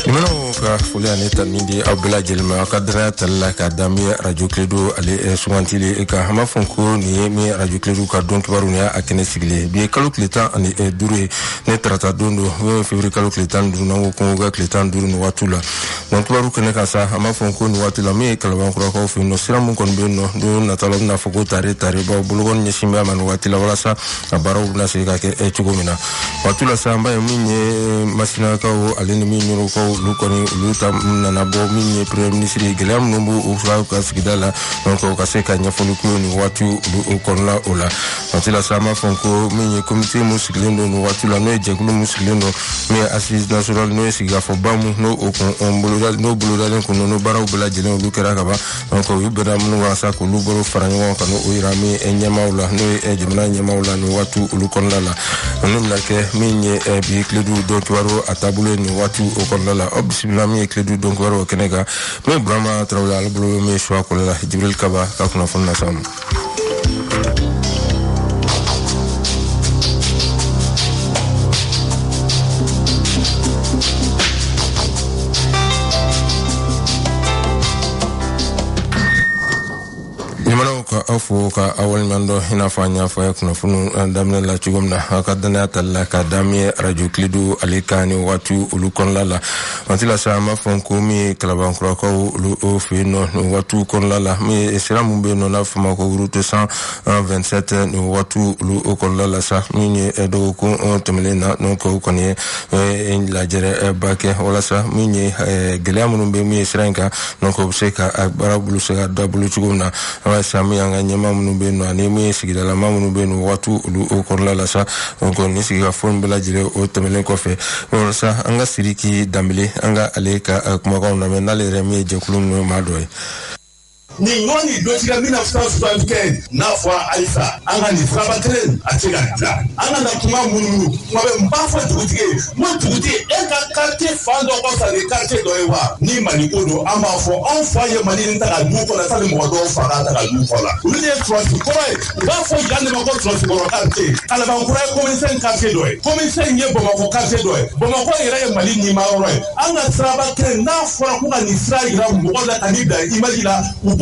Imano ka fuli ani tanindi abula jelma kadra talla ka dami radio Kledo ale sumantili ka hama fonko ni mi radio Kledo ka don kibaru ne akene sigle bi kalo kletan ani dure ne trata dondo fevrier kalo kletan duru nango ko ga kletan duru no watula don kibaru kene ka sa hama fonko ni watula mi kala ban kura ko fi no siram kon be no do na talo na foko tare ba bulugon ni simba man watila wala sa abaro na se ka ke chugomina watula sa mba minye masina ka o aleni mi nyoro ko lukoni luta na bo minye premier ministre gelam no bu uswa ka sigidala donc ka se ka nya folu ko ni watu lu konla ola watila sama fonko minye comité muslimo no watula no jeglu muslimo mi assise national no siga fo bamu no on buluda ko no baraw bula jelen lu kera ka ba donc wi bera mu wasa ko lu boro faranyo ka no irami enyamaula no ejumna nyamaula no watu lu konla la no mlake minye bi Kledo donc waro atabule ni watu konla la bismillah mi Kledo donc waro kenega me brama trawla al bulu me shwa ko la Jibril Kaba ka kuna funna sam afo ka awal mando ina fanya fa kuna funu damne la chugomna kadana talla ka damie radio Kledo alikani watu ulukon lala matila sama fonko mi kalaban kura ko lu ofino watu kon lala mi esiramu be no na fama ko route 127 no watu lu kon lala sa mi edo ko temelena no ko koni en la jere bake wala sa mi gelamu be mi esranka no ko seka barabulu seka double chugomna wa sami anga nyama munube no anemi sigidala mamunube no watu lu korla la sa onko ni siga fon bela jire o temelen ko fe on sa anga siriki dambele anga aleka kuma ko na menale remi je kulum no madoy ni ngoni dotiga 1975 na fwa alisa anga ni frabatren atega la anga na kuma munu mabe mbafa tugutige mo tuguti eka karte fando ko sa de karte do ewa ni manikodo amba fo on foye mali nta du ko la sa mo do fara ta du ko la uli de trust ko ba fo jande ma ko trust ko karte ala ba ko ko sen karte do ko sen ye bo ma ko karte do bo ma ko ire mali ni ma ro anga frabatren na fwa ko ni israila mo la kanida imagine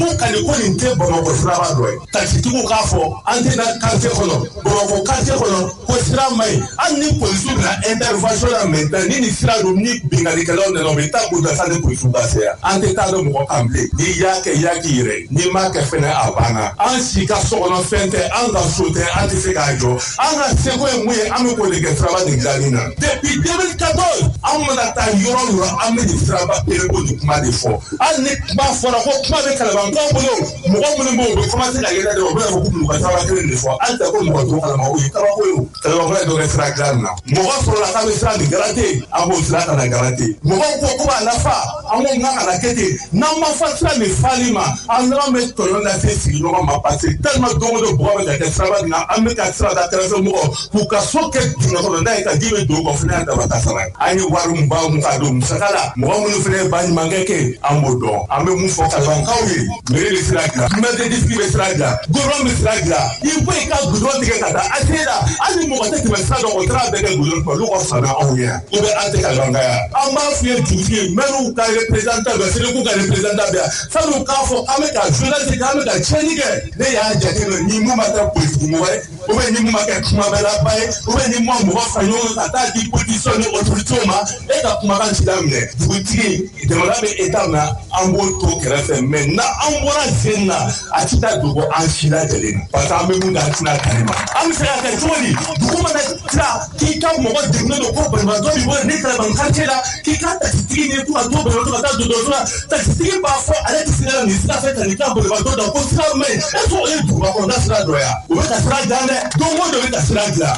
kali ko ni te bomo ko siraba do taxi tugu ka fo ante na quartier kono bomo ko quartier kono ko sira mai anni police na intervention na menta ni sira do ni bingali kala no menta ko da sale police ba se ante ta do mo amble ni yake ire ni ma ke fena abana an sika so kono fente an da sote ante se ka jo an se ko enwe am ko le ke siraba de glanina depuis 2014 am na ta yoro am de siraba pere ko du kuma de fo an ni ba fo na ko kuma de kala ban bolo mo mo mo commencer à regarder au bas beaucoup nous va travailler des fois alta ko mo ko kala ma o yi kala ko yo kala ko do restra grana mo ko so la kala sra de garantie amo sra na garantie mo ko ba la fa amo ngaka la kete na ma fa sra me falima andra me to na se si no ma passer tellement de bois de travail na ameka sra da trazo mo ko ka so ke na ko na ka dibe do ko fina da ba sra ani waru mba mo ka do musakala mo mo no fina ba ni mangeke amo do ame mu fo ka ban kawi mere siraga mede diskibe siraga gorom siraga ipo ka gudron tige kata ateda ani mo kata ke siraga ko tra be gudron ko lu ko sana awya ko be ante ka langa ya amba fie tuti meru ka representant be sire ku ka representant be salu ka fo ameka journaliste ka ameka chenige ne ya jate ni mu mata politique mo wale o be ni mu maka kuma be la bae o be ni mo mo fa yo kata di position ni autorité ma e ka kuma kan sidamne duti de malabe etana ambo to krefe men na ambora zenna atita dugo anshila deleni pata memu da tina kanima am se aka toli dugo mana tra ki ka mo de no ko ba do bi bo ne kala ban kantela ki ka ta tigi ne ku ato ba to ta do ta tigi ba fo ale tisira ni sira fe tani ka bo ba do da ko sira me e so e du ba ko da sira do ya o ta sira dane do mo do ta sira gla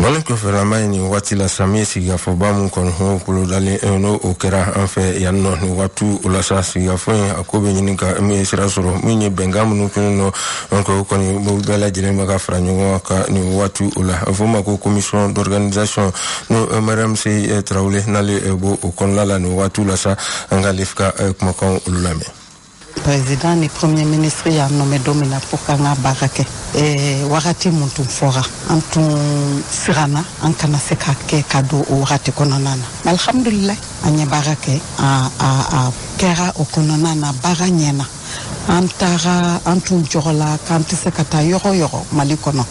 wala ko ferama ni wati la sami siga fo bamu kon ho kulo dali no okera anfe yanno ni watu ula sa siga fo akobe ni ka mi sira soro mi ni bengamu no kuno onko ko ni bo bela jere maka franyo ka ni watu ula fo ma ko commission d'organisation no MRMC Traoré na le bo kon la ni watu la sa angalifka kuma kon ulame président ni premier ministre ya nommé domina pour kanga barake wakati muntu fora antu sirana ankana seka ke kado wakati kononana alhamdulillah anya barake a kera okononana baranyena antara antu jola kanti sekata yoro malikono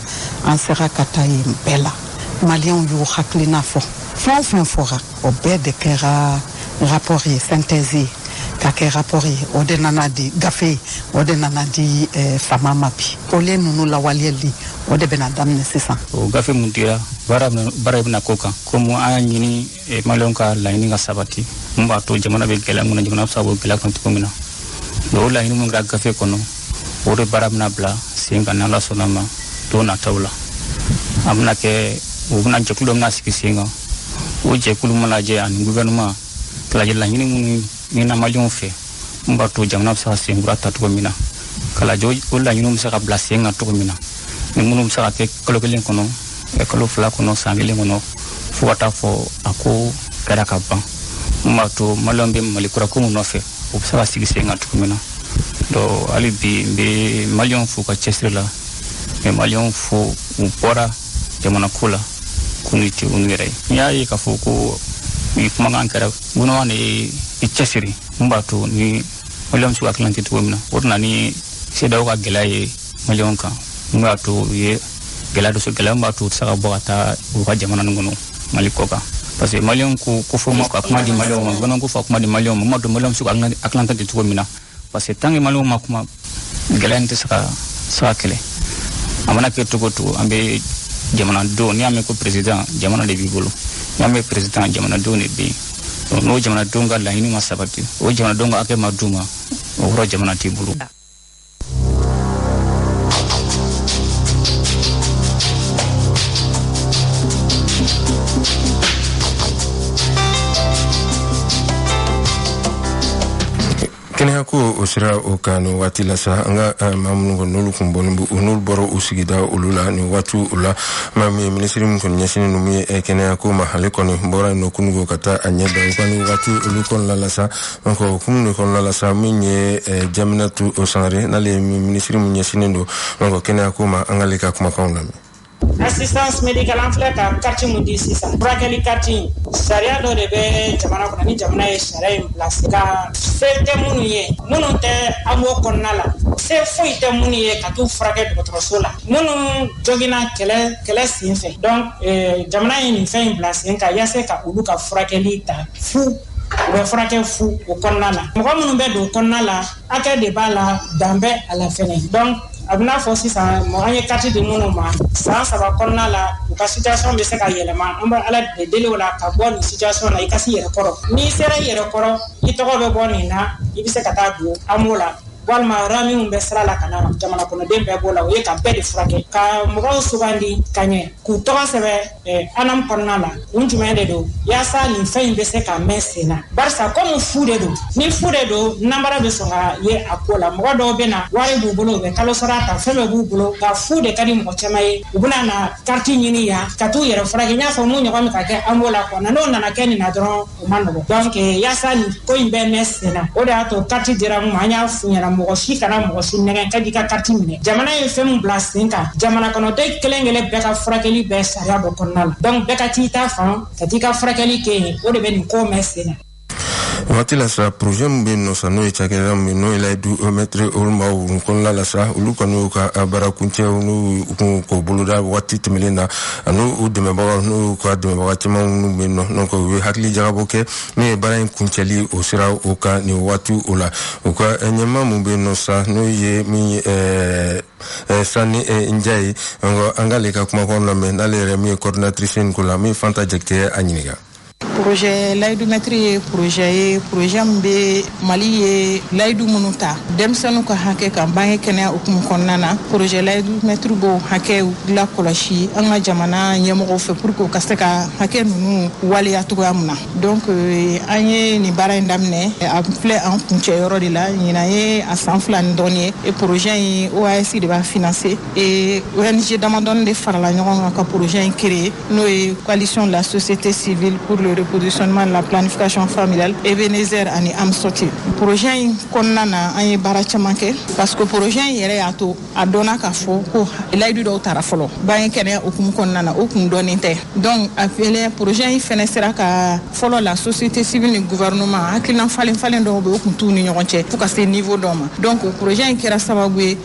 ansera kata impela malion yu haklina fo fora obede kera rapport synthèse kake rapport ode nanadi gafe ode nanadi fama mapi ole nunu la walieli ode benadam nesisa o gafe mundira bara na koka komo anyini malonka laini ga sabati mba to jamana be gela nguna jamana sabo gela kan to komina do laini mun ga gafe kono ode bara na bla singa na la sonama to na tawla amna ke ubna jekulo na sikisinga o jekulu malaje an gouvernement kala jella ngini mun mina malion fe mba to jamna sa singura ta to mina kala jo olla ngini musa ka blasinga to mina ni munum sa ke kolokelen kono e kolo fla kono sangele kono fuata fo ako kada kaba mba to malombe malikura ko mun fe o sa sigisenga to mina do ali be malion fu ka chesrela e malion fu upora jamana kula kuniti unire yayi ka fu ko ni kuma ngankara guno ne ichesiri mbatu ni malion su aklanti to mina orna ni seda ka gelaye malion ka mbatu ye gelado so gela mbatu saka bota ko jamana ngono malikoka parce que malion ko fo mo ka kuma di malion ngono ko fa kuma di malion mo do malion su aklanti to mina parce que tangi malion makuma gelante saka kele amana ke to ambe jamana do ni ame ko president jamana de bigolo ni ame president jamana do ne be no jamana do ngala ini masabati o jamana do ngake maduma o ro jamana tibulu kene ko osira o kanu watila sa anga mamungo nulu kumbonimbu unul boro usigida ulula ni watu ula mami ministeri mkoni nyashini numi kene ko mahali koni bora no kunugo kata anyeda kwani watu ulukon lalasa nko kumnu kon lalasa minye jaminatu osangare nale ministeri mnyashini ndo nko kene ko ma angalika kuma kaunami assistance médicale en fait ka quartier mundi sisa brakeli quartier sharia do de be jamana ko ni jamana e sharia en place ka fete munye mununte amo konnala se foite munye ka tu frake de trosola munun jogina kele sinfe donc jamana en fait en place en ka yase ka uluka frakeli ta fu be frake fu o konnala mo ko munun be do konnala ake de bala dambe ala fene donc abna fosi sa mo anye kati de monoma sa ba konna la ka situation be se ka yelema amba ala de dele wala ka bon situation na ikasi yere koro ni sera yere koro itogo be bonina ibise kata du amola walma rami umbe sala la kana jamana kono dembe bola o yeka be de frake ka mo ko subandi kanye ku to sebe anam konna la unjumende do ya sa ni fein be se ka mesena barsa comme fude do ni fude do nambara be songa ye akola mo do be na wari bu bolo be kalo sarata febe bu bolo ka fude kadi mo chamaye ubuna na karti nyini ya katu yere frake nya fo munyo ko mi ka ke amola ko na no na keni na dron o mando donc ya sa ni ko imbe mesena o da to karti dira mo anya funya mo shi kana mo shi nega kadi ka karti mine jamana e fem blasinka jamana kono de kelengele be ka frakeli be saria do konnal donc be ka tita fan kadi ka frakeli ke o de be ni ko mesena watila sa projet mbe no sano e chakera mbe no ila du metre olma u konla la sa ulu kanu ka barakunche unu ko buluda wati temelena anu u de meba no ko de meba tima unu mbe no ko we hakli jaraboke me bara kuncheli o sira o ka ni watu ula o ka enyema mbe no sa no ye mi sani njai angaleka kuma kono me nalere mi coordinatrice nkula mi fanta jekte anyiniga projet Laydu Metri projet mbe Mali ye Laydu munuta demsanu ka hake kan bange kene okum konnana projet Laydu Metri bo hake la kolashi anga jamana nyemo fe pour ko kasteka hake nunu wali atugo amna donc anye ni bara ndamne a ple en kunche yoro de la nyina ye a sanflan donné et projet OAS de va financer et ONG demandon de faire la nyonga ka projet créé no coalition de la société civile pour le le repositionnement de la planification familiale Ebenezer ani Amsoti. Projet in konna na an ye baara caman kɛ parce que projet in yɛrɛ y'a to a dɔnna k'a fɔ ko layidu dɔw taara fɔlɔ bange kɛnɛya hukumu kɔnɔna na o kun dɔnnen tɛ donc a fɛlɛ projet in fɛnɛ sera ka fɔlɔ la société civile ni gouvernement hakilina falen dɔw bɛ o kun t'u ni ɲɔgɔn cɛ fo ka se niveau dɔ ma donc projet in kɛra sababu ye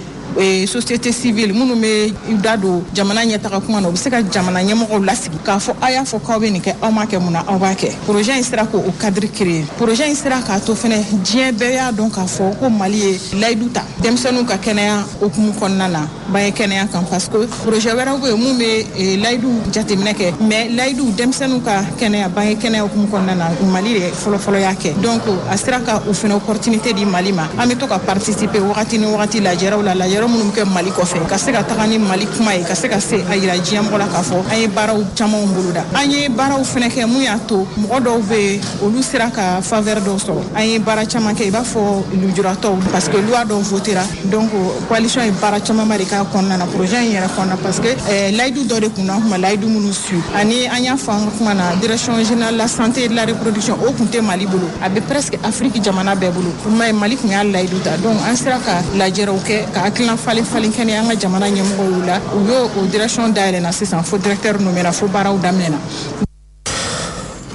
société civile minnu bɛ da don jamana ɲɛtaga kuma na u bɛ se ka jamana ɲɛmɔgɔw lasigi k'a fɔ a y'a fɔ k'aw bɛ nin kɛ aw m'a kɛ mun na aw b'a kɛ projet in sera k'o cadre créer projet in sera k'a to fɛnɛ diɲɛ bɛɛ y'a dɔn k'a fɔ ko Mali ye layidu ta denmisɛnninw ka kɛnɛya hukumu kɔnɔna na bange kɛnɛya kan parce que projet wɛrɛw bɛ yen mun bɛ layidu jateminɛ kɛ mais layidu denmisɛnninw ka kɛnɛya bange kɛnɛya hukumu kɔnɔna na Mali de fɔlɔfɔlɔ y'a kɛ donc a sera ka o fɛnɛ opportunité di Mali ma an bɛ to ka participer wagati ni wagati lajɛrew la yɔrɔ minnu kɛ Mali kɔfɛ ka se ka taga ni Mali kuma ye ka se ka se a yira diɲɛ mɔgɔ la k'a fɔ an ye baaraw camanw boloda an ye baaraw fɛnɛ kɛ mun y'a to mɔgɔ dɔw bɛ olu sera ka faveur dɔw sɔrɔ an ye baara caman kɛ i b'a fɔ lujuratɔw parce que loi dɔw votera donc coalition ye baara camanba de k'a kɔnɔna na projet in yɛrɛ kɔnɔna parce que layidu dɔ de kun na kuma layidu minnu su ani an y'a fɔ an ka kuma na direction générale de la santé et de la reproduction o kun tɛ Mali bolo a bɛ presque Afrique jamana bɛɛ bolo Mali kun y'a layidu ta donc an sera ka lajɛrew kɛ ka hakilina falen kɛnɛ an ka jamana ɲɛmɔgɔw la u y'o o direction dayɛlɛna sisan fo directeur nommera fo baaraw daminɛna.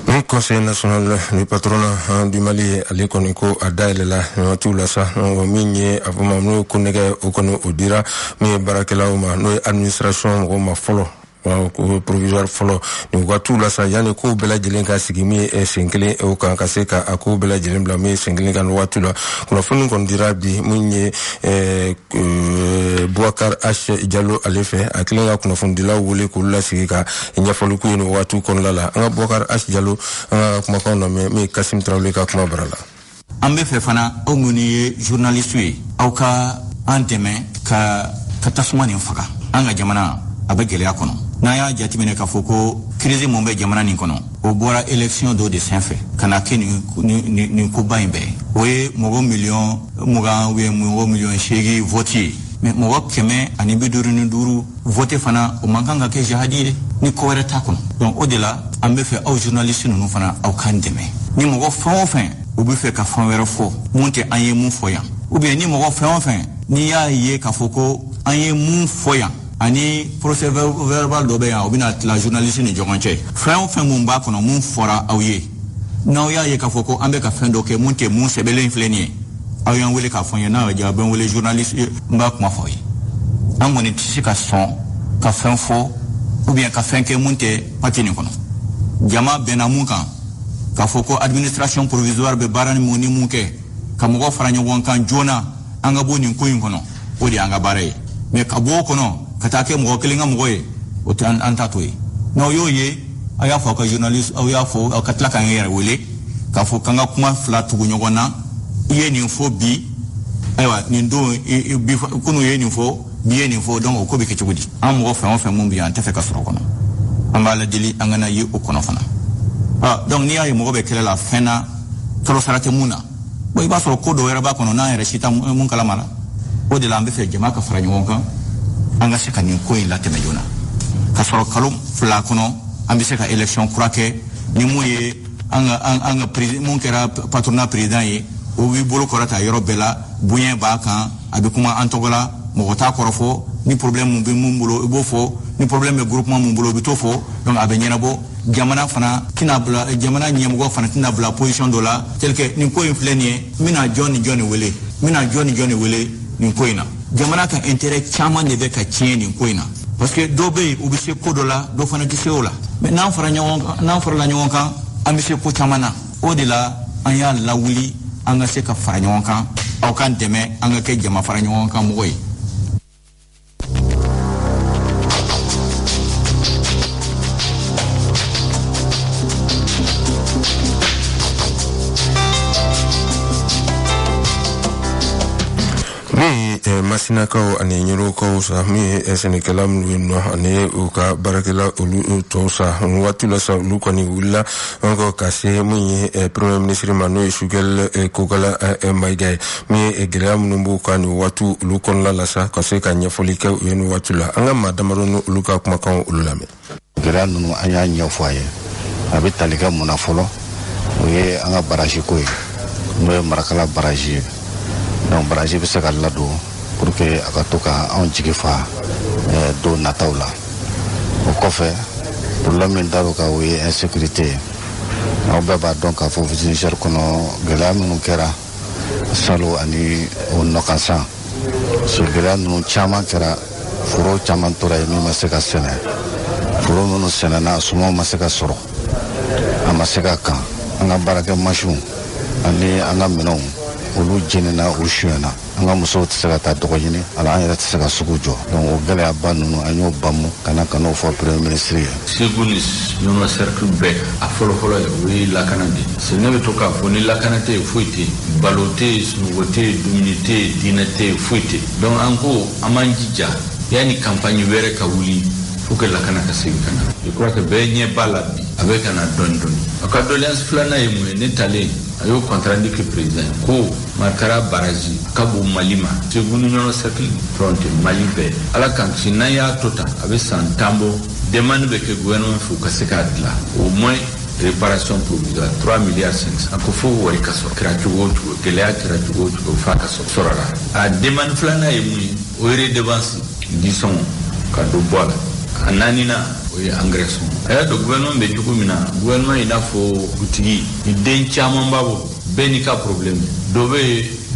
Le Conseil national du patronat du Mali ale kɔni ko a dayɛlɛla waatiw la sa min ye a fɔ ma n'o ko nɛgɛ o kɔni o dira min ye baarakɛlaw ma n'o ye administration mɔgɔw ma fɔlɔ ko provisoire fɔlɔ nin waatiw la sa yanni kow bɛɛ lajɛlen ka sigi min ye sen kelen o kan ka se ka a kow bɛɛ lajɛlen bila min ye sen kelen kan nin waatiw la kunnafoni kɔni dira bi min ye Boubacar H Diallo ale fɛ a kelen ka kunnafonidilaw wele k'olu lasigi ka ɲɛfɔli k'u ye nin waatiw kɔnɔna la an ka Boubacar H Diallo an ka kumakanw lamɛn min ye Kasim Traoré ka kuma bara la. An bɛ fɛ fana aw minnu ye journaliste ye aw ka an dɛmɛ ka tasuma nin faga an ka jamana a bɛ gɛlɛya kɔnɔ n'an y'a jateminɛ k'a fɔ ko crise mun bɛ jamana nin kɔnɔ o bɔra élection dɔ de senfɛ ka na kɛ nin koba in bɛɛ o ye mɔgɔ miliyɔn 20 ou bien mɔgɔ miliyɔn 8 vote ye mais mɔgɔ 155 vote fana o man kan ka kɛ jihadi ye ni ko wɛrɛ t'a kɔnɔ donc o de la an bɛ fɛ aw journaliste ninnu fana aw k'an dɛmɛ ni mɔgɔ fɛn o fɛn u bɛ fɛ ka fɛn wɛrɛ fɔ mun tɛ an ye mun fɔ yan ou bien ni mɔgɔ fɛn o fɛn n'i y'a ye k'a fɔ ko an ye mun fɔ yan ani procès verbal dɔ bɛ yan o bɛna tila journaliste ni ɲɔgɔn cɛ fɛn o fɛn mun b'a kɔnɔ mun fɔra aw ye n'aw y'a ye k'a fɔ ko an bɛ ka fɛn dɔ kɛ mun tɛ mun sɛbɛnlen filɛ nin ye aw y'an wele k'a fɔ n ye n'a y'a bɛ n wele journaliste n b'a kuma fɔ aw ye an kɔni tɛ se ka sɔn ka fɛn fɔ ou bien ka fɛn kɛ mun tɛ parti nin kɔnɔ jama bɛnna mun kan k'a fɔ ko administration provisoire bɛ baara ni mun kɛ ka mɔgɔ fara ɲɔgɔn kan joona an ka bɔ nin ko in kɔnɔ o de y'an ka baara ye mais ka bɔ o kɔnɔ ka taa kɛ mɔgɔ kelen ka mɔgɔ ye o tɛ an ta to ye n'aw y'o ye aw y'a fɔ aw ka journaliste aw y'a fɔ aw ka tila k'an yɛrɛ wele k'a fɔ k'an ka kuma fila tugu ɲɔgɔn na i ye nin fɔ bi ayiwa nin don kunu ye nin fɔ bi ye nin fɔ donc o ko bɛ kɛ cogo di an mɔgɔ fɛn o fɛn mun bɛ yan an tɛ fɛ ka sɔrɔ o kɔnɔ an b'a ladeli an kana ye o kɔnɔ fana donc n'i y'a ye mɔgɔ bɛ kɛlɛ la fɛn na kalo sara tɛ mun na bon i b'a sɔrɔ ko dɔ wɛrɛ b'a kɔnɔ n'an yɛrɛ si tɛ mun kalama la o de la an bɛ fɛ jama ka fara ɲɔgɔn kan an ka se ka nin ko in latɛmɛ joona ka sɔrɔ kalo fila kɔnɔ an bɛ se ka élection kura kɛ ni mun ye an ka mun kɛra patronat président ye o b'i bolo kɔrɔta yɔrɔ bɛɛ la bonya b'a kan a bɛ kuma an tɔgɔ la mɔgɔ t'a kɔrɔ fɔ ni problème mun bɛ mun bolo i b'o fɔ ni problème bɛ groupement mun bolo o bɛ t'o fɔ donc a bɛ ɲɛnabɔ jamana fana tɛna bila jamana ɲɛmɔgɔ fana tɛna bila position dɔ la tel que nin ko in filɛ nin ye n bɛna jɔn ni jɔn de wele n bɛna jɔn ni jɔn de wele nin ko in na jamana ka intérêt caman de bɛ ka tiɲɛ nin ko in na parce que dɔw bɛ yen u bɛ se ko dɔ la dɔw fana tɛ se o la mais n'an farala ɲɔgɔn kan an bɛ se ko caman na o de la an y'a lawuli an ka se ka fara ɲɔgɔn kan aw k'an dɛmɛ an ka kɛ jama fara ɲɔgɔn kan mɔgɔ ye. Masinakaw ani ɲɛrɔkaw sa min ye sɛnɛkɛla minnu ye nɔ ani u ka baarakɛla olu tɔw sa waati la sa olu kɔni wulila encore ka se min ye premier ministre ma n'o ye Sukɛli Kokala Mayiga ye min ye gɛlɛya minnu b'u kan nin waati olu kɔnɔna la sa ka se ka ɲɛfɔli kɛ u ye nin waati la an ka maa damadɔ ni olu ka kumakan olu lamɛn. Gɛlɛya ninnu an y'a ɲɛfɔ a ye a bɛ tali kɛ mun na fɔlɔ o ye an ka baraji ko ye n'o ye Marakala baraji ye donc baraji bɛ se ka ladon pour que a ka to ka anw jigi fa don nataw la o kɔfɛ problème min dar'o kan o ye insécurité ye aw bɛɛ b'a dɔn k'a fɔ Niger kɔnɔ gɛlɛya minnu kɛra salo ani o nɔkansan so gɛlɛya ninnu caman kɛra foro caman tora ye min ma se ka sɛnɛ foro minnu sɛnɛna sumaw ma se ka sɔrɔ a ma se ka kan an ka baarakɛ masiw ani an ka minɛnw olu jenina o suyɛna an ka musow tɛ se ka taa dɔgɔ ɲini ala an yɛrɛ tɛ se ka sugu jɔ donc o gɛlɛyaba ninnu an y'o bamu ka na ka n'o fɔ premier ministre ye Segu ni ɲɔnɔ cercle bɛɛ a fɔlɔfɔlɔ ye o ye lakana de ye ne bɛ to k'a fɔ ni lakana tɛ yen foyi tɛ yen balo tɛ yen sunɔgɔ tɛ yen dumuni tɛ yen diinɛ tɛ yen foyi tɛ yen donc an ko an m'an jija yanni campagne wɛrɛ ka wuli faut que lakana ka segin ka na je crois que bɛɛ ɲɛ b'a la bi a bɛ ka na dɔɔni dɔɔni a ka doléance filanan ye mun ye ne talen a y'o contrandi que président ko Markara baraji ka bon Mali ma Segu ni ɲɔnɔ cercle fronte Mali bɛɛ ala kan kisi n'an y'a to tan a bɛ san 10 bɔ demande bɛ kɛ gouvernement fɛ u ka se k'a dilan au moins réparation provisoire 3 milliards 500 a ko fo wari ka sɔrɔ kɛra cogo o cogo gɛlɛya kɛra cogo o cogo f'a ka sɔrɔla a demande filanan ye mun ye o ye redevance disɔngɔ ka dɔ bɔ a la a naaninan o ye engrais sɔngɔ a y'a dɔn gouvernement bɛ cogo min na gouvernement i n'a fɔ butigi ni den caman b'a bolo bɛɛ n'i ka problème dɔ bɛ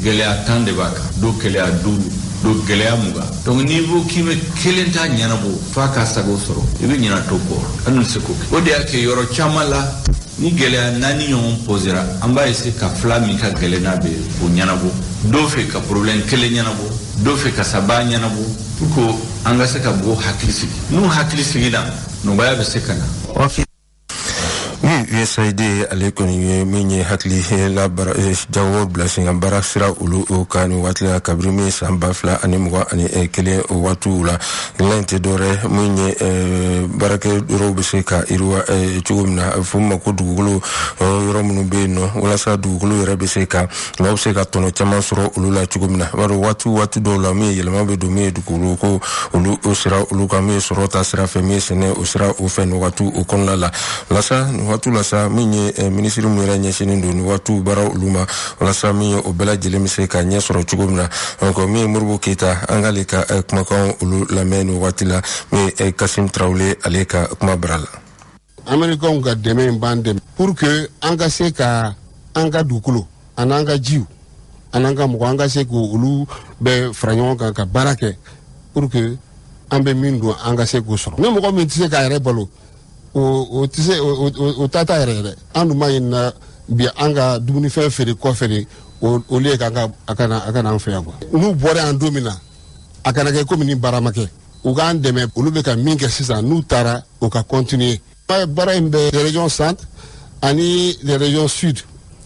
gɛlɛya 10 de b'a kan dɔ gɛlɛya 5 dɔ gɛlɛya 20 donc n'i ko k'i bɛ kelen ta ɲɛnabɔ f'a ka sago sɔrɔ i bɛ ɲina to kɔ an tɛ se k'o kɛ o de y'a kɛ yɔrɔ caman la ni gɛlɛya 4 ɲɔgɔn posera an b'a essayer ka 2 min ka gɛlɛn n'a bɛ o ɲɛnabɔ dɔw fɛ ka problème 1 ɲɛnabɔ dɔw fɛ ka 3 ɲɛnabɔ pour que an ka se ka bɔ hakili sigi n'u hakili sigila nɔgɔya bɛ se ka na. USAID ale kɔni ye min ye hakili la jawo bila sen kan baara sira olu ka ni waati la kabiri min san 2021 o waatiw la dilan tɛ dɔwɛrɛ min ye baarakɛ yɔrɔw bɛ se ka yiriwa cogo min na a bɛ fɔ ma ko dugukolo yɔrɔ minnu bɛ yen nɔ walasa dugukolo yɛrɛ bɛ se ka maaw bɛ se ka tɔnɔ caman sɔrɔ olu la cogo min na b'a dɔn waati dɔw la min ye yɛlɛma bɛ don min ye dugukolo ko olu o sira olu kan min ye sɔrɔ ta sira fɛ min ye sɛnɛ o sira o fɛ nin waati o kɔnɔna la walasa waati la sa min ye ministre mu yɛrɛ ɲɛsinin don ni waatiw baara olu ma walasa min ye o bɛɛ lajɛlen bɛ se ka ɲɛ sɔrɔ cogo min na donc min ye Moribo Keyita an k'ale ka kumakan olu lamɛn nin waati la min ye Kasim Tarawele ale ka kuma bara la. Américains ka dɛmɛ in b'an dɛmɛ pour que an ka se ka an ka dugukolo ani an ka jiw ani an ka mɔgɔ an ka se k'olu bɛɛ fara ɲɔgɔn kan ka baara kɛ pour que an bɛ min don an ka se k'o sɔrɔ ni mɔgɔ min tɛ se k'a yɛrɛ balo o tɛ se o ta ta yɛrɛ yɛrɛ an dun b'a ɲinina bi an ka dumunifɛn feere kɔfɛ de olu ye a kana an fɛ yan quoi n'u bɔra yan don min na a kana kɛ komi ni baara ma kɛ u k'an dɛmɛ olu bɛ ka min kɛ sisan n'u taara o ka continuer baara in bɛ région centre ani région sud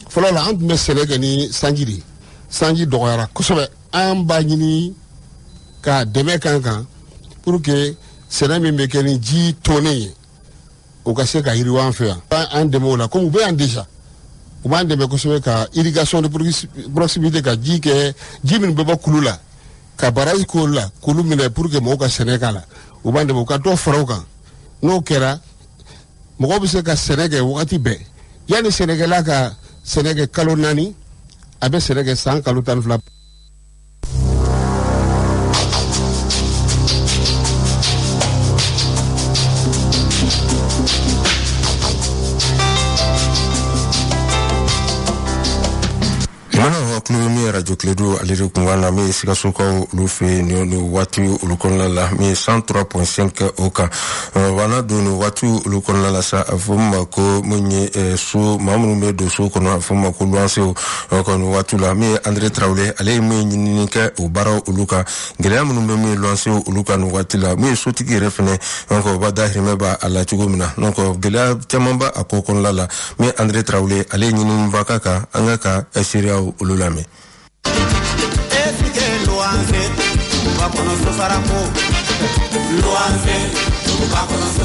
fɔlɔ la an tun bɛ sɛnɛ kɛ ni sanji de ye sanji dɔgɔyara kosɛbɛ an b'a ɲini ka dɛmɛ k'an kan pour que sɛnɛ min bɛ kɛ ni ji tonnen ye o ka se ka yiriwa an fɛ yan an dɛmɛ o la comme u bɛ yan déjà u b'an dɛmɛ kosɛbɛ ka irrigation de proximité ka ji kɛ ji minnu bɛ bɔ kulu la ka barrage k'o la k'olu minɛ pour que mɔgɔw ka sɛnɛ k'a la u b'an dɛmɛ u ka dɔ fara o kan n'o kɛra mɔgɔw bɛ se ka sɛnɛ kɛ wagati bɛɛ yanni sɛnɛkɛla ka sɛnɛ kɛ kalo 4 a bɛ sɛnɛ kɛ san kalo 12. mi radio Clédou ale de kungana mi sikasokaw olu fɛ ni waati olu kɔnɔna la mi 103.5 o kan wana don ni waati olu kɔnɔna la sa a fɔ ma ko mun ye so maa minnu bɛ don so kɔnɔ a fɔ ma ko luwansew kɔni waati la mi ye André Traoré ale ye min ɲinini kɛ o baara olu kan gɛlɛya minnu bɛ min luwansew olu kan ni waati la mi ye sotigi yɛrɛ fɛnɛ donc o ba dahirimɛ b'a a la cogo min na donc gɛlɛya caman b'a a ko kɔnɔna la mi André Traoré ale ye ɲinini ba ka kan an ka seereyaw olu lamɛn.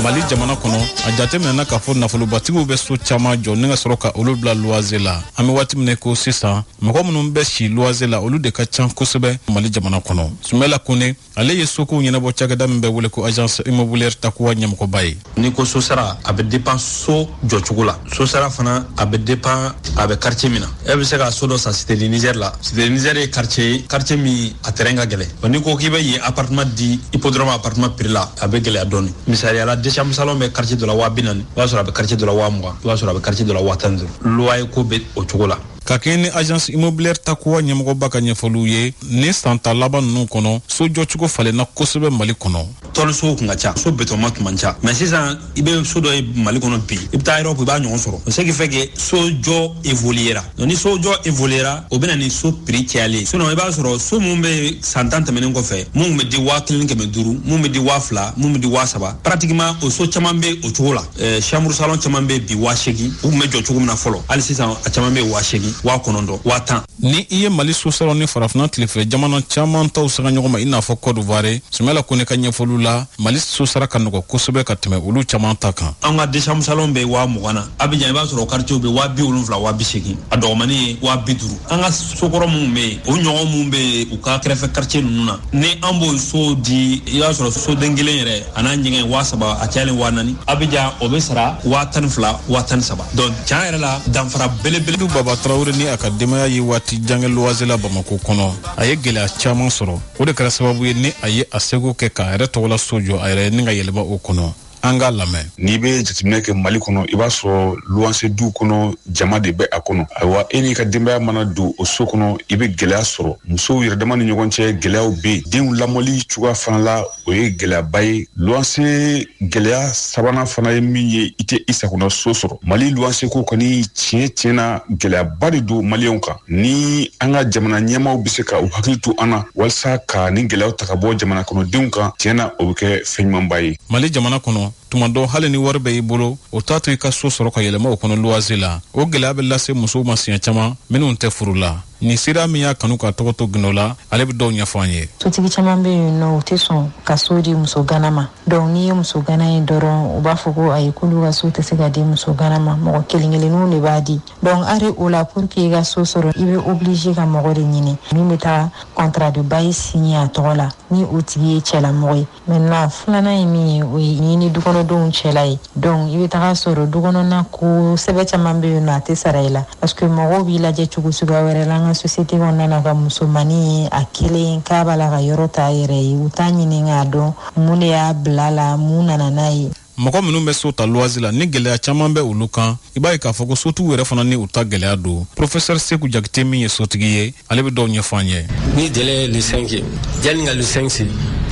Mali jamana kono a jateminɛna k'a fɔ nafolobatigiw bɛ so caman jɔ ni ka sɔrɔ ka olu bila luwaze la. An bɛ waati min ko sisan mɔgɔ minnu bɛ si luwaze la olu de ka ca kosɛbɛ Mali jamana kɔnɔ. Sumela Kone ale ye sokow ɲɛnabɔ cakɛda min bɛ wele ko agence immobilière Takuwa ɲɛmɔgɔba ye. Ni ko so sara a bɛ dépend so jɔcogo la. So sara fana a bɛ dépend a bɛ quartier min na. E bɛ se ka so dɔ san Cité du Niger la. Cité du Niger ye quartier min a terrain ka gɛlɛn. Ni ko k'i bɛ yen appartement di hippodrome appartement prix la a bɛ gɛlɛya dɔɔni. Misaliya la deux chambres salon bɛ quartier de la 40,000 i b'a sɔrɔ a bɛ quartier de la 20,000 i b'a sɔrɔ a bɛ quartier de la 15,000 loyer ko bɛ o cogo la. Ka kɛ ni agence immobilière Takuwa ɲɛmɔgɔba ka ɲɛfɔliw ye ni san ta laban ninnu kɔnɔ so jɔcogo falenna kosɛbɛ Mali kɔnɔ. Tɔlisow kun ka ca so bétonnement tun man ca mais sisan i bɛ so dɔ ye Mali kɔnɔ bi i bɛ taa Europe i b'a ɲɔgɔn sɔrɔ ce qui fait que so jɔ évoluera ni so jɔ évoluera o bɛ na ni so prix cayalen sinon i b'a sɔrɔ so mun bɛ san 10 tɛmɛnen kɔfɛ mun bɛ di 1,500,000 mun bɛ di 2,000 mun bɛ di 3,000 pratiquement o so caman bɛ o cogo la chambre salon caman bɛ bi 8,000 u kun bɛ jɔ cogo min na fɔlɔ hali sisan a caman bɛ 8,000 9,000 10,000. Ni i ye Mali sosaraw ni farafina tilefɛ jamana caman taw saga ɲɔgɔn ma i n'a fɔ Côte d'Ivoire Sumela Kone ka ɲɛfɔliw la Mali sosara ka nɔgɔ kosɛbɛ ka tɛmɛ olu caman ta kan. An ka deux chambres salon bɛ 20,000 na Abidjan i b'a sɔrɔ quartier bɛ 70,000 80,000 a dɔgɔmani ye 50,000 an ka sokɔrɔ minnu bɛ yen o ɲɔgɔn minnu bɛ u ka kɛrɛfɛ quartier ninnu na ni an b'o so di i b'a sɔrɔ soden kelen yɛrɛ a n'a ɲɛgɛn 3,000 a cayalen 4,000 Abidjan o bɛ sara 12,000 13,000 donc tiɲɛ yɛrɛ la danfara belebele. Baba Traoré ni a ka denbaya ye waati jange luwaze la Bamako kɔnɔ a ye gɛlɛya caman sɔrɔ o de kɛra sababu ye ni a ye a seko kɛ k'a yɛrɛ tɔgɔla so jɔ a yɛrɛ ni ka yɛlɛma o kɔnɔ. An ka lamɛn. N'i bɛ jateminɛ kɛ Mali kɔnɔ i b'a sɔrɔ luwanse du kɔnɔ jama de bɛ a kɔnɔ ayiwa e n'i ka denbaya mana don o so kɔnɔ i bɛ gɛlɛya sɔrɔ musow yɛrɛ dama ni ɲɔgɔn cɛ gɛlɛyaw bɛ yen denw lamɔli cogoya fana la o ye gɛlɛyaba ye luwanse gɛlɛya sabanan fana ye min ye i tɛ i sagona so sɔrɔ Mali luwanse ko kɔni tiɲɛ na gɛlɛyaba de don maliyɛnw kan ni an ka jamana ɲɛmaaw bɛ se ka u hakili to an na walasa ka nin gɛlɛyaw ta ka bɔ jamana kɔnɔdenw kan tiɲɛ na o bɛ kɛ fɛn ɲumanba ye. Mali jamana kɔnɔ tuma dɔ hali ni wari bɛ i bolo o t'a to i ka so sɔrɔ ka yɛlɛma o kɔnɔ luwaze la o gɛlɛya bɛ lase musow ma siɲɛ caman minnu tɛ furu la ni sira min y'a kanu ka tɔgɔ to gindo la ale bɛ dɔw ɲɛfɔ an ye. Sotigi caman bɛ yen nɔ u tɛ sɔn ka so di muso gana ma donc n'i ye muso gana ye dɔrɔn u b'a fɔ ko ayi k'olu ka so tɛ se ka di muso gana ma mɔgɔ kelen-kelenninw de b'a di donc ari o la pour que i ka so sɔrɔ i bɛ obligé ka mɔgɔ de ɲini min bɛ taa contrat de bail signer a tɔgɔ la ni o tigi ye cɛlamɔgɔ ye maintenant filanan ye min ye o ye ɲini dukɔnɔdenw cɛla ye donc i bɛ taga sɔrɔ dukɔnɔna ko sɛbɛ caman bɛ yen nɔ a tɛ sara i la parce que mɔgɔw b'i lajɛ cogo suguya wɛrɛ la an ka société kɔnɔna ka musomani a kelen k'a b'a la ka yɔrɔ ta yɛrɛ ye u t'a ɲini k'a dɔn mun de y'a bila la mun nana n'a ye. Mɔgɔ minnu bɛ so ta luwaze la ni gɛlɛya caman bɛ olu kan i b'a ye k'a fɔ ko sotigiw yɛrɛ fana ni u ta gɛlɛya don professeur Seku Jakite min ye sotigi ye ale bɛ dɔw ɲɛfɔ an ye. Ni délai ye le 5 ye yanni ka le 5 se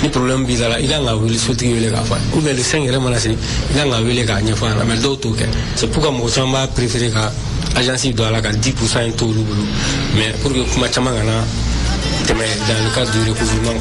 ni problème b'i la i kan ka wele sotigi wele k'a fɔ ou bien le 5 yɛrɛ mana se i kan ka wele k'a ɲɛfɔ a ɲɛna mais dɔw t'o kɛ c'est pourquoi mɔgɔ caman b'a préférer ka agence don a la ka 10% in to olu bolo mais pour que kuma caman kana tɛmɛ dans le cadre du recouvrement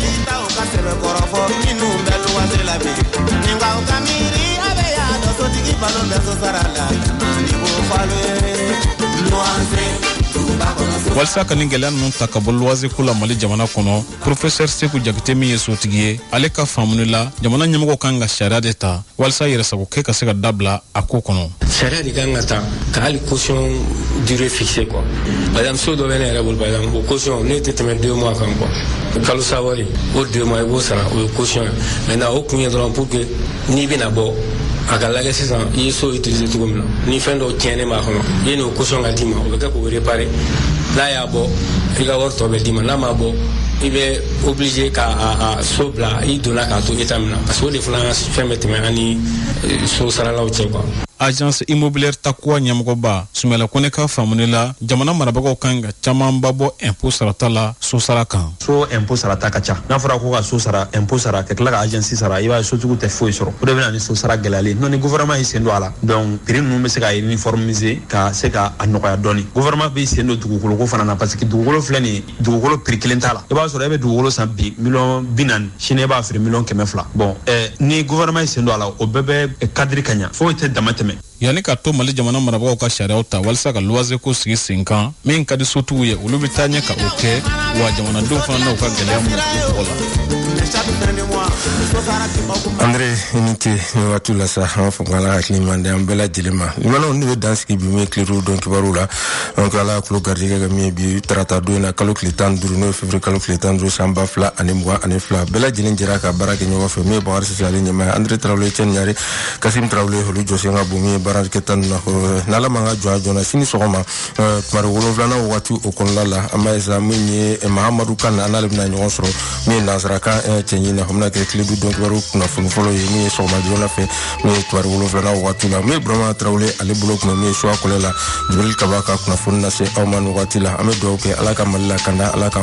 walisa ka nin gɛlɛya ninnu ta ka bɔ luwaze ko la Mali jamana kɔnɔ professeur Seku Jakite min ye sotigi ye ale ka faamuni la jamana ɲɛmɔgɔw kan ka sariya de ta walisa yɛrɛsagokɛ ka se ka dabila a ko kɔnɔ. Sariya de kan ka ta ka hali caution durée fixée quoi par exemple so dɔ bɛ ne yɛrɛ bolo par exemple o caution ne tɛ tɛmɛ 2 mois kan quoi kalo sa wari o 2 mois i b'o sara o ye caution ye maintenant o kun ye dɔrɔn pour que n'i bɛna bɔ a ka lajɛ sisan i ye so utiliser cogo min na ni fɛn dɔ tiɲɛnen b'a kɔnɔ i ye n'o caution ka d'i ma o bɛ kɛ k'o réparer n'a y'a bɔ i ka wari tɔ bɛ d'i ma n'a ma bɔ i bɛ obligé ka so bila i donna k'a to état min na parce que o de fana fɛn bɛ tɛmɛ an ni so saralaw cɛ quoi. Agence immobilière Takuwa ɲɛmɔgɔba Sumela Kone ka faamuni la jamana marabagaw kan ka caman ba bɔ impôt sarata la so sara kan. So impôt sarata ka ca n'a fɔra ko ka so sara impôt sara ka tila ka agence sara i b'a ye sotigiw tɛ foyi sɔrɔ o de bɛ na ni so sara gɛlɛyalen non ni gouvernement y'i sen don a la donc prix ninnu bɛ se ka uniformiser ka se ka a nɔgɔya dɔɔni gouvernement b'i sen don dugukolo ko fana na parce que dugukolo filɛ nin ye dugukolo prix kelen t'a la i b'a sɔrɔ e bɛ dugukolo san bi 40,000 sini e b'a feere 200,000 bon ni gouvernement y'i sen don a la o bɛɛ bɛ cadre ka ɲa foyi tɛ dama tɛmɛ. Yani ka to Mali jamana marabagaw ka sariyaw ta walisa ka luwaze ko sigi sen kan min ka di sotigiw ye olu bɛ taa ɲɛ ka o kɛ wa jamanadenw fana n'u ka gɛlɛya mun u tɔgɔ la. André Inite ni watu la sa fongala aklimande ambela dilema limano ni danse ki bi me kliru donc barula donc ala klo gardiga ga mi bi trata do na kalo klitan duru no février kalo klitan do samba fla anemwa anefla bela jinin jira ka barake nyo fa me bo arsi sali nyama André Traoré chen nyari Kasim Traoré holu josenga bumi barake ketan na la manga jona sini sogoma maro wolo flana watu okonlala amaiza munye Mahamadou Kan analib na nyosro mi nazraka chenyi na homna ke klidu donc baru na follow yemi so ma jona fe mi twar wolo flana watula mi brama Traoré ale blok no mi so akolela Jibril Kabaka kuna funna se awman watila ame do ke alaka malla kanda alaka